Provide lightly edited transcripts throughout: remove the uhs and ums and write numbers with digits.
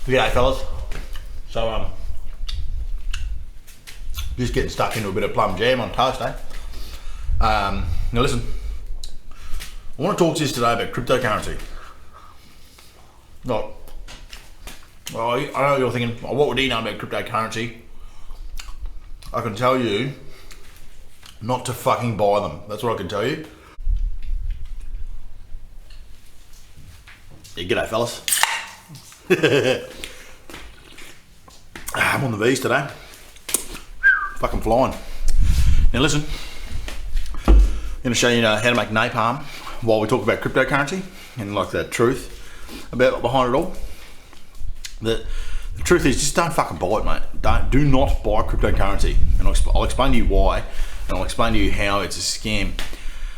G'day fellas. So just getting stuck into a bit of plum jam on toast, eh? Now listen, I want to talk to you today about cryptocurrency. Not, well, I know you're thinking, oh, what would he know about cryptocurrency? I can tell you not to fucking buy them. That's what I can tell you. Yeah, g'day fellas. I'm on the V's today. Fucking flying. Now listen, I'm going to show you how to make napalm while we talk about cryptocurrency and like the truth about behind it all. The truth is, just don't fucking buy it, mate. Do not buy cryptocurrency, and I'll explain to you why, and I'll explain to you how it's a scam.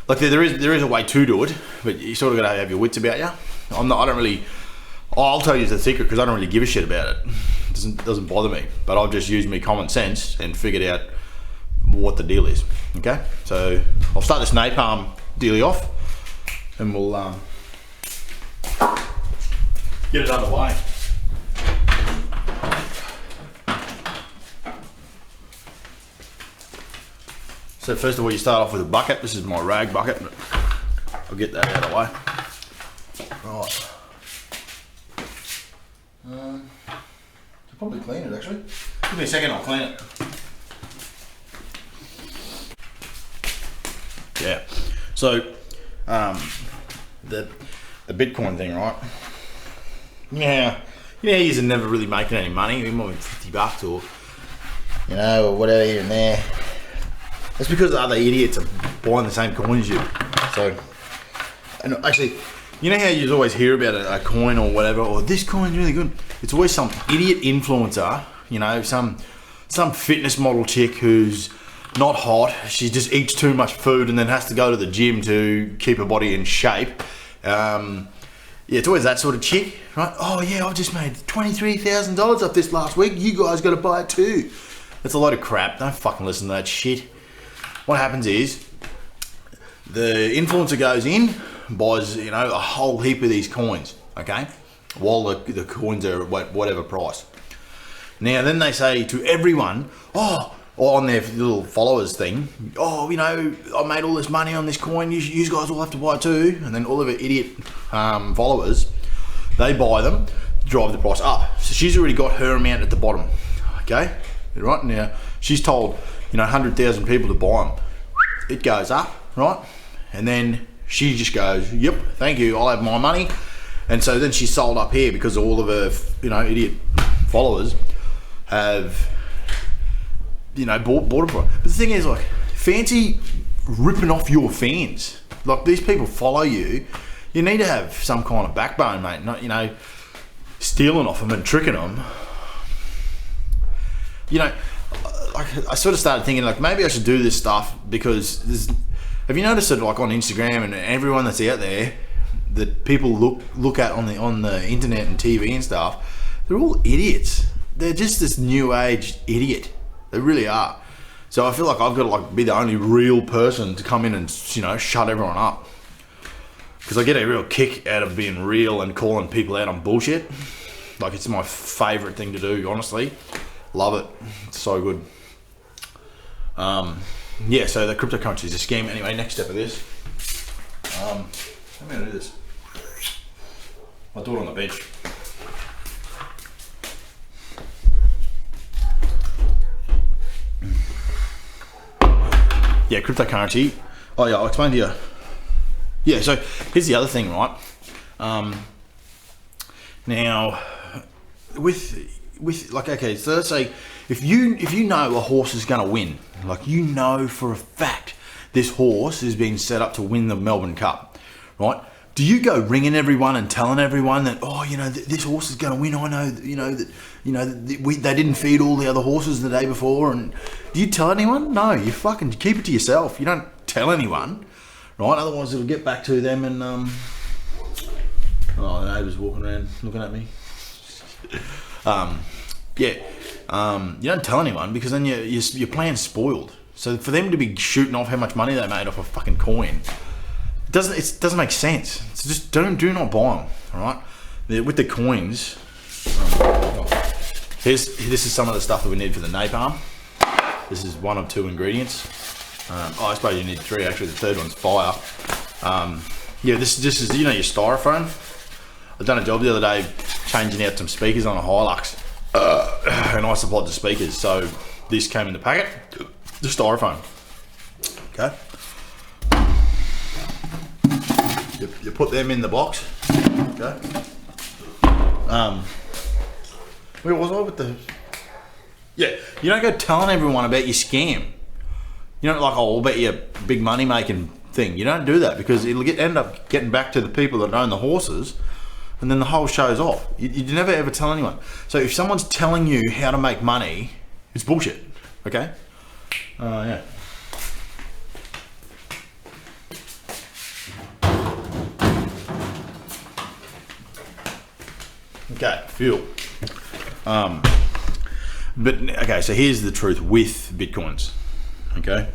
Like there is a way to do it, but you sort of got to have your wits about you. I'll tell you the secret because I don't really give a shit about it. It doesn't bother me, but I've just used my common sense and figured out what the deal is. Okay, so I'll start this napalm dealie off, and we'll get it underway. So first of all, you start off with a bucket. This is my rag bucket. I'll get that out of the way. Right. I'll probably clean it actually. Give me a second, I'll clean it. Yeah. So, the Bitcoin thing, right? Yeah. You're never really making any money. It might be $50 or, or whatever here and there. That's because the other idiots are buying the same coins as you. So, and actually, you know how you always hear about a coin or whatever, or this coin's really good. It's always some idiot influencer, some fitness model chick who's not hot. She just eats too much food and then has to go to the gym to keep her body in shape. Yeah, it's always that sort of chick, right? Oh yeah, I've just made $23,000 off this last week. You guys got to buy it too. That's a load of crap. Don't fucking listen to that shit. What happens is the influencer goes in, buys a whole heap of these coins, okay, while the coins are at whatever price. Now then they say to everyone, on their little followers thing, I made all this money on this coin, you guys all have to buy it too. And then all of her idiot followers, they buy them, drive the price up. So she's already got her amount at the bottom, okay, right? Now she's told 100,000 people to buy them. It goes up, right? And then she just goes, yep, thank you, I'll have my money. And so then she's sold up here because all of her, idiot followers have, bought it for her. But the thing is, like, fancy ripping off your fans. Like, these people follow you. You need to have some kind of backbone, mate. Not, stealing off them and tricking them. Like, I sort of started thinking, like, maybe I should do this stuff because have you noticed that, like, on Instagram and everyone that's out there that people look at on the internet and TV and stuff, they're all idiots. They're just this new age idiot. They really are. So I feel like I've got to be the only real person to come in and shut everyone up, because I get a real kick out of being real and calling people out on bullshit. Like, it's my favourite thing to do, honestly. Love it. It's so good. Yeah, so the cryptocurrency is a scam. Anyway, next step of this. How am I going to do this? I'll do it on the bench. Yeah, cryptocurrency. Oh yeah, I'll explain to you. Yeah, so here's the other thing, right? Now, with like, okay, so let's say if you know a horse is going to win, like, for a fact this horse is being set up to win the Melbourne Cup, right? Do you go ringing everyone and telling everyone that, this horse is going to win? I know, they didn't feed all the other horses the day before. And do you tell anyone? No, you fucking keep it to yourself. You don't tell anyone, right? Otherwise it'll get back to them and the neighbour's walking around looking at me. You don't tell anyone, because then your plan's spoiled. So for them to be shooting off how much money they made off a fucking coin, it doesn't make sense. So just do not buy them, all right? With the coins, This is some of the stuff that we need for the napalm. This is one of 2 ingredients. I suppose you need 3 actually. The third one's fire. Yeah, this is your styrofoam. I've done a job the other day changing out some speakers on a Hilux, and I supplied the speakers. So this came in the packet, the styrofoam. Okay. You put them in the box. Okay. Where was I with the? Yeah, you don't go telling everyone about your scam. You don't like, oh, I'll bet you a big money making thing. You don't do that because it'll end up getting back to the people that own the horses, and then the whole show's off. You never ever tell anyone. So if someone's telling you how to make money, it's bullshit. Okay? Yeah. Okay, fuel. But okay, so here's the truth with Bitcoins. Okay,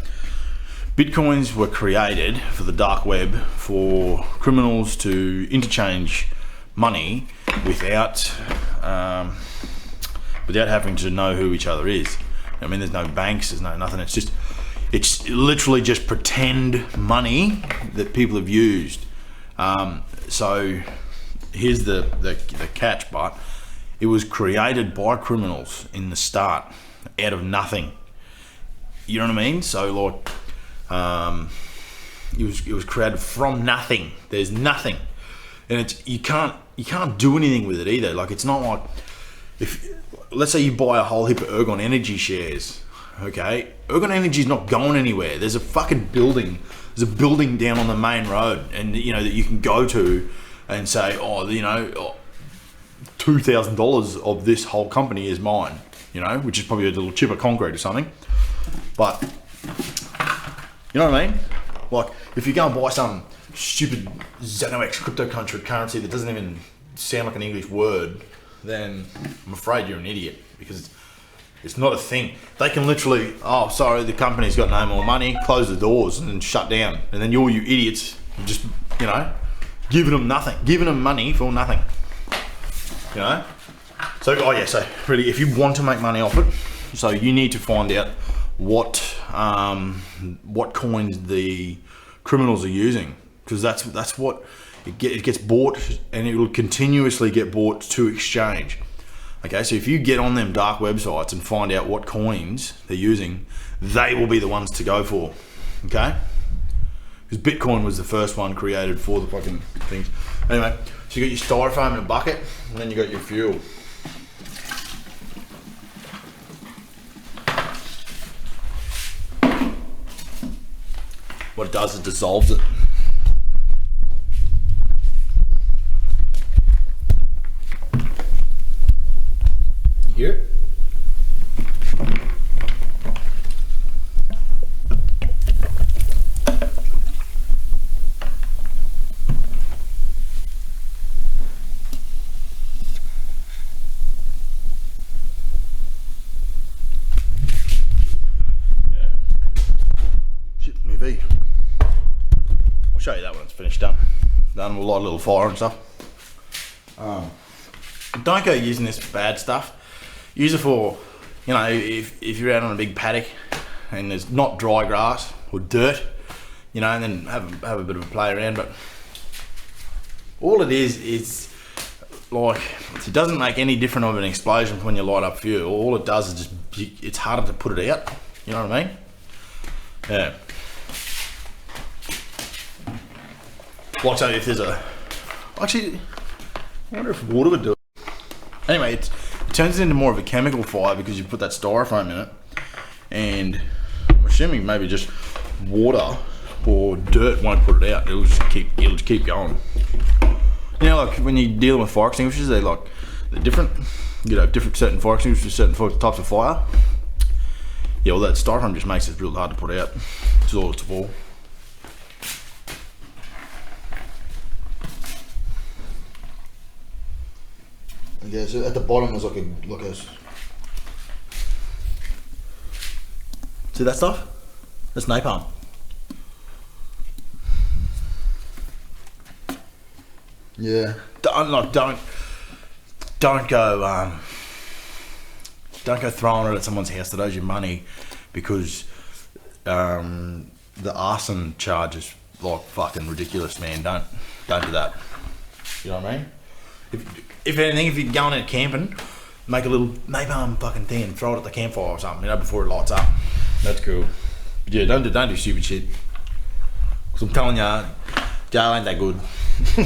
Bitcoins were created for the dark web for criminals to interchange money without having to know who each other is. I mean, there's no banks, there's no nothing. It's literally just pretend money that people have used. So here's the catch, but it was created by criminals in the start, out of nothing. You know what I mean? So like, it was created from nothing. There's nothing, and you can't do anything with it either. Like, it's not like, if let's say you buy a whole heap of Ergon Energy shares. Okay, Ergon Energy's not going anywhere. There's a fucking building. There's a building down on the main road, and that you can go to and say, $2,000 of this whole company is mine, which is probably a little chip of concrete or something. But you know what I mean? Like, if you go and buy some stupid ZenoX cryptocurrency that doesn't even sound like an English word, then I'm afraid you're an idiot, because it's not a thing. They can literally, oh, sorry, the company's got no more money, close the doors and then shut down. And then you idiots are just, giving them nothing, giving them money for nothing. So really, if you want to make money off it, so you need to find out what coins the criminals are using, because that's what it gets bought, and it will continuously get bought to exchange. Okay, so if you get on them dark websites and find out what coins they're using, they will be the ones to go for. Okay, because Bitcoin was the first one created for the fucking things. Anyway, so you got your styrofoam in a bucket, and then you got your fuel. What it does is dissolves it. You hear it? Show you that when it's finished done. We'll light a little fire and stuff. Don't go using this for bad stuff. Use it for, if you're out on a big paddock and there's not dry grass or dirt, and then have a bit of a play around. But all it is like, it doesn't make any different of an explosion when you light up fuel. All it does is it's harder to put it out. You know what I mean? Yeah. Like, so if there's actually, I wonder if water would do it. Anyway, it turns it into more of a chemical fire because you put that styrofoam in it, and I'm assuming maybe just water or dirt won't put it out. It'll just keep going. Like when you're dealing with fire extinguishers, they're different. Different certain fire extinguishers, certain types of fire. Yeah, well, that styrofoam just makes it real hard to put out. It's all it's for. Yeah, so at the bottom there's like a see that stuff? That's napalm. Yeah. Don't go Don't go throwing it at someone's house that owes you money because the arson charge is like fucking ridiculous, man. Don't do that. You know what I mean? If anything, if you're going out camping, make a little napalm fucking thing and throw it at the campfire or something, you know, before it lights up. That's cool. But yeah, don't do stupid shit. Cause I'm telling you, jail ain't that good. You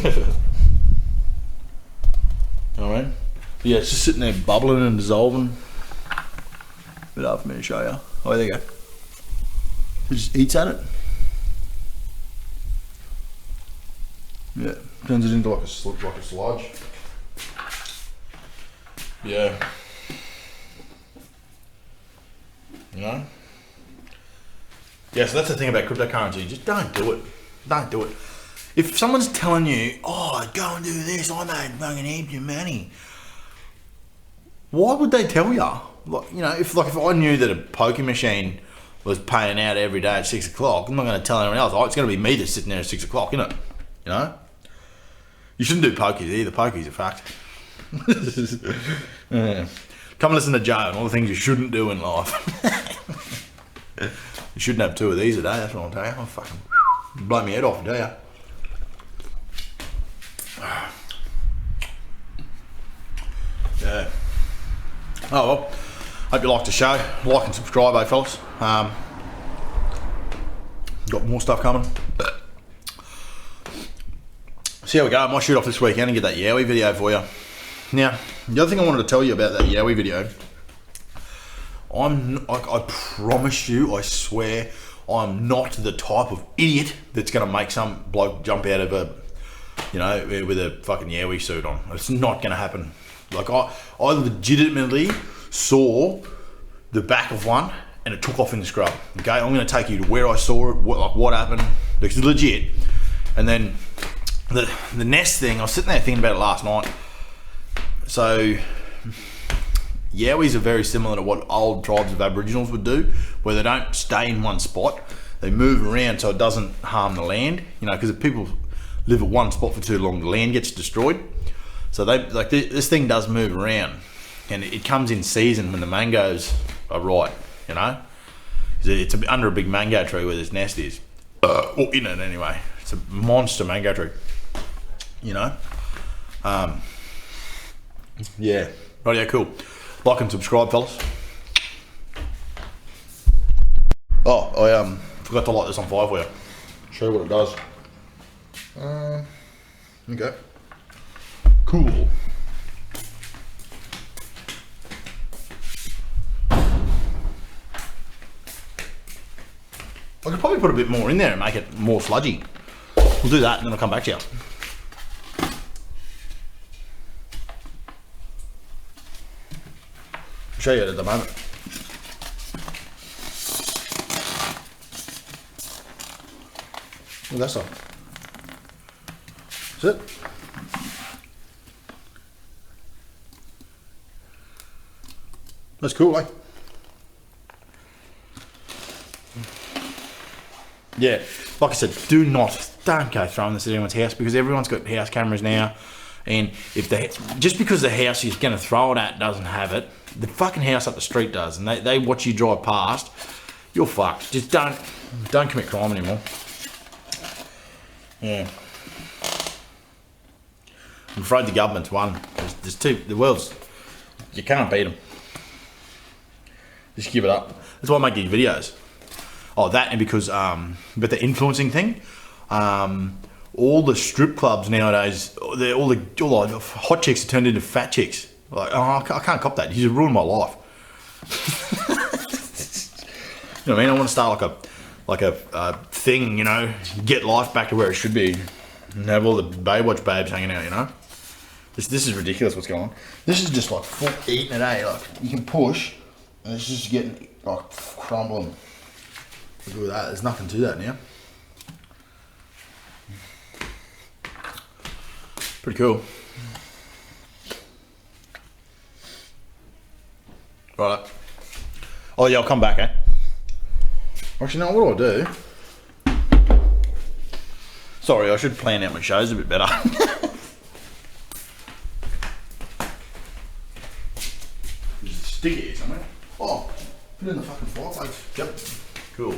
know what I mean? But yeah, it's just sitting there bubbling and dissolving. Bit hard for me to show you. Oh, there you go. It just eats at it. Yeah, turns it into like a sludge. Yeah. You know? Yeah, so that's the thing about cryptocurrency. Just don't do it. Don't do it. If someone's telling you, oh, go and do this, I made fucking heaps of money. Why would they tell you? Like, you know, if I knew that a poker machine was paying out every day at 6 o'clock, I'm not going to tell anyone else. Oh, it's going to be me that's sitting there at 6 o'clock, isn't it? You know? You shouldn't do pokies either. Pokies are fucked. Yeah. Come listen to Joe and all the things you shouldn't do in life. You shouldn't have 2 of these a day, that's what I'll tell you. I'll fucking blow my head off, I tell you. Yeah. Oh well, hope you liked the show. Like and subscribe, eh, fellas. Got more stuff coming. See how we go. I might shoot off this weekend and get that Yowie video for you. Now, the other thing I wanted to tell you about that Yowie video, I promise you, I swear, I'm not the type of idiot that's going to make some bloke jump out of a, you know, with a fucking Yowie suit on. It's not going to happen. Like, I legitimately saw the back of one and it took off in the scrub. Okay, I'm going to take you to where I saw it, what happened. It's legit. And then the nest thing, I was sitting there thinking about it last night. So, Yowies are very similar to what old tribes of Aboriginals would do, where they don't stay in one spot. They move around so it doesn't harm the land. You know, because if people live at one spot for too long, the land gets destroyed. So this thing does move around, and it comes in season when the mangoes are ripe. You know, it's under a big mango tree where this nest is, or in it anyway. It's a monster mango tree. You know, yeah, right, yeah, cool. Like and subscribe, fellas. Oh, I forgot to light this on fire for you. Show you what it does. Okay. Cool. I could probably put a bit more in there and make it more sludgy. We'll do that and then I'll come back to you. I'll show you it at the moment. Well, that's all. That's it. That's cool, like. Yeah, like I said, don't go throwing this at anyone's house because everyone's got house cameras now, and if just because the house you're going to throw it at doesn't have it, the fucking house up the street does, and they watch you drive past, you're fucked. Just don't commit crime anymore. Yeah. I'm afraid the government's won. There's the world's, you can't beat them. Just give it up. That's why I make these videos. Oh, that, and because, but the influencing thing, all the strip clubs nowadays, all the hot chicks are turned into fat chicks. Like, oh, I can't cop that. You just ruined my life. You know what I mean? I want to start like a thing, you know, get life back to where it should be, and have all the Baywatch babes hanging out, you know? This is ridiculous what's going on. This is just like full eating it, eh? Like, you can push, and it's just getting, like, crumbling. Look at that, there's nothing to that now. Pretty cool. Right. Oh yeah, I'll come back, eh? Actually, no, what do I do? Sorry, I should plan out my shows a bit better. stick here somewhere. Oh, put it in the fucking fireplace. Yep. Cool.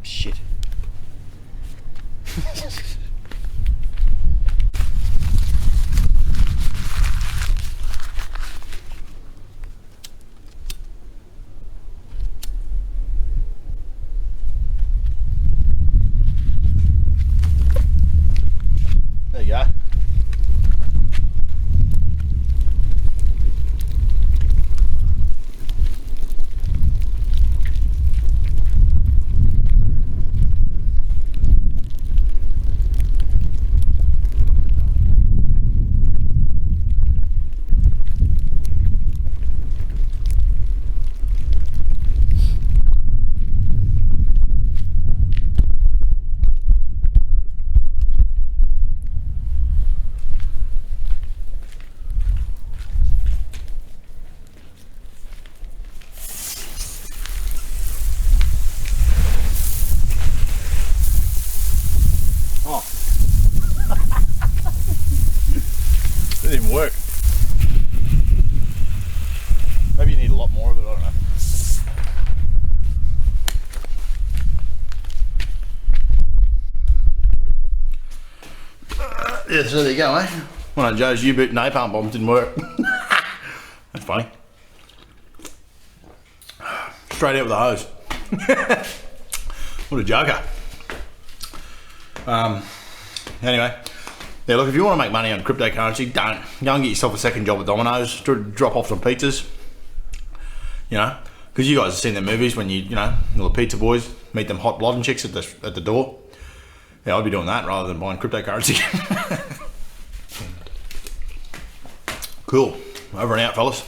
Shit. There you go. Oh. It didn't even work. Maybe you need a lot more of it, I don't know. Yeah, so there you go, eh? One of Joe's U-boot napalm bombs didn't work. That's funny. Straight out with a hose. What a joker. Anyway, yeah, look, if you want to make money on cryptocurrency, don't. Go and get yourself a second job at Domino's, drop off some pizzas, you know, because you guys have seen the movies when you know, the pizza boys meet them hot blonde chicks at the door. Yeah, I'd be doing that rather than buying cryptocurrency. Cool. Over and out, fellas.